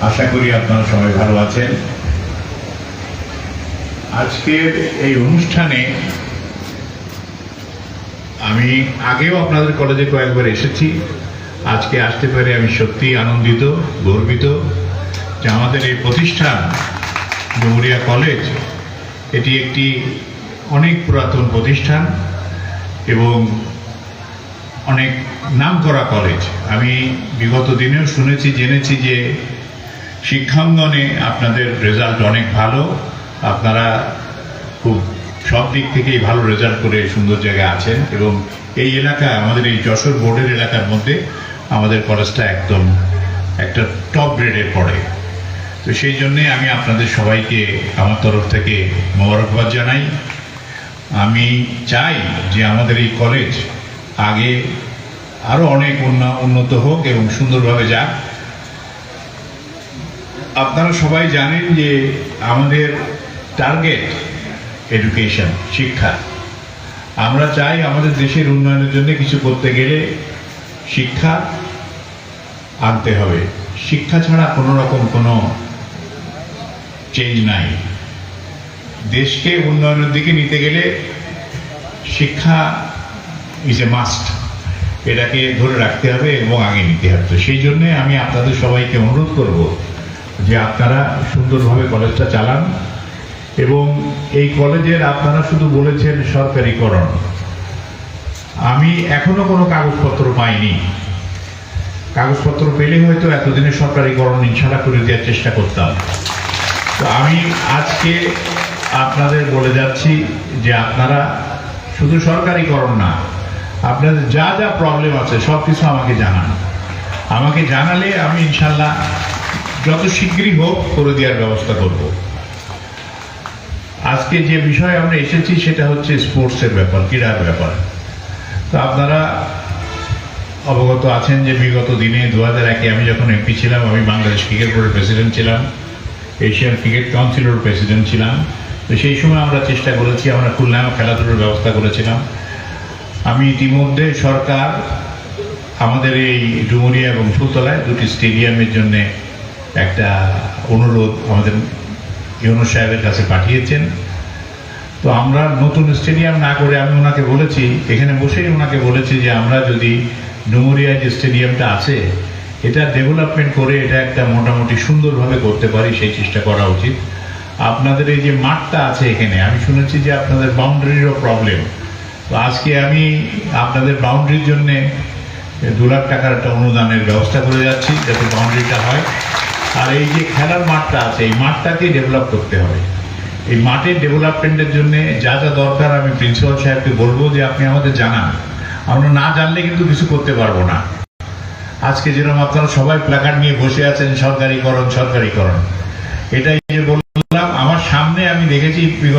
আশা করি আপনারা সবাই ভালো আছেন। আজকের এই অনুষ্ঠানে আমি আগেও আপনাদের কলেজে কয়েকবার এসেছি। আজকে আসতে পেরে আমি সত্যি আনন্দিত, গর্বিত যে আমাদের এই প্রতিষ্ঠান ডুমুরিয়া কলেজ এটি একটি অনেক পুরাতন প্রতিষ্ঠান এবং অনেক নামকরা কলেজ। আমি বিগত দিনেও শুনেছি, জেনেছি যে শিক্ষাঙ্গনে আপনাদের রেজাল্ট অনেক ভালো, আপনারা খুব সব দিক থেকেই ভালো রেজাল্ট করে সুন্দর জায়গায় আছেন এবং এই এলাকা, আমাদের এই যশোর বোর্ডের এলাকার মধ্যে আমাদের কলেজটা একদম একটা টপ গ্রেডের পড়ে। তো সেই জন্যে আমি আপনাদের সবাইকে আমার তরফ থেকে মোবারকবাদ জানাই। আমি চাই যে আমাদের এই কলেজ আগে আরো অনেক উন্নত হোক এবং সুন্দরভাবে যাক। আপনারা সবাই জানেন যে আমাদের টার্গেট এডুকেশন, শিক্ষা। আমরা চাই আমাদের দেশের উন্নয়নের জন্য কিছু করতে গেলে শিক্ষা আনতে হবে। শিক্ষা ছাড়া কোনো রকম কোনো চেঞ্জ নাই। দেশকে উন্নয়নের দিকে নিতে গেলে শিক্ষা ইজ এ মাস্ট, এটাকে ধরে রাখতে হবে এবং আগে নিতে হবে। তো সেই জন্য আমি আপনাদের সবাইকে অনুরোধ করব যে আপনারা সুন্দরভাবে কলেজটা চালান এবং এই কলেজের আপনারা শুধু বলেছেন সরকারিকরণ, আমি এখনো কোনো কাগজপত্র পাইনি। কাগজপত্র পেলে হয়তো এতদিনে সরকারিকরণ ইনশাআল্লাহ করে দেওয়ার চেষ্টা করতাম। তো আমি আজকে আপনাদের বলে যাচ্ছি যে আপনারা শুধু সরকারিকরণ না, আপনাদের যা যা প্রবলেম আছে সব কিছু আমাকে জানান। আমাকে জানালে আমি ইনশাল্লাহ যত শীঘ্রই হোক করে দেওয়ার ব্যবস্থা করব। আজকে যে বিষয়ে আমরা এসেছি সেটা হচ্ছে স্পোর্টসের ব্যাপার, ক্রীড়ার ব্যাপার। তো আপনারা অবগত আছেন যে বিগত দিনে 2001-এ আমি যখন এমপি ছিলাম, আমি বাংলাদেশ ক্রিকেট বোর্ডের প্রেসিডেন্ট ছিলাম, এশিয়ান ক্রিকেট কাউন্সিলের প্রেসিডেন্ট ছিলাম। তো সেই সময় আমরা চেষ্টা করেছি, আমরা খুলনায় খেলাধুলার ব্যবস্থা করেছিলাম। আমি ইতিমধ্যে সরকার আমাদের এই ডুমুরিয়া এবং ফুলতলায় দুটি স্টেডিয়ামের জন্য একটা অনুরোধ আমাদের ইউনুস সাহেবের কাছে পাঠিয়েছেন। তো আমরা নতুন স্টেডিয়াম না করে আমি ওনাকে বলেছি, এখানে বসেই ওনাকে বলেছি যে আমরা যদি ডুমুরিয়ায় যে স্টেডিয়ামটা আছে এটা ডেভেলপমেন্ট করে এটা একটা মোটামুটি সুন্দরভাবে করতে পারি, সেই চেষ্টা করা উচিত। আপনাদের এই যে মাঠটা আছে এখানে, আমি শুনেছি যে আপনাদের বাউন্ডারিরও প্রবলেম। তো আজকে আমি আপনাদের বাউন্ডারির জন্য 2 লাখ টাকার একটা অনুদানের ব্যবস্থা করে যাচ্ছি যাতে বাউন্ডারিটা হয়। আর এই যে খেলার মাঠটা আছে, এই মাঠটাকে ডেভেলপ করতে হবে। এই মাঠের ডেভেলপমেন্টের জন্য যা যা দরকার আমি প্রিন্সিপাল সাহেবকে বলবো যে আপনি আমাদের জানান। আমরা না জানলে কিন্তু কিছু করতে পারবো না। আজকে যেরকম আপনারা সবাই প্ল্যাকার্ড নিয়ে বসে আছেন সরকারিকরণ সরকারিকরণ, এটাই যে বললাম, আমার সামনে আমি দেখেছি বিগত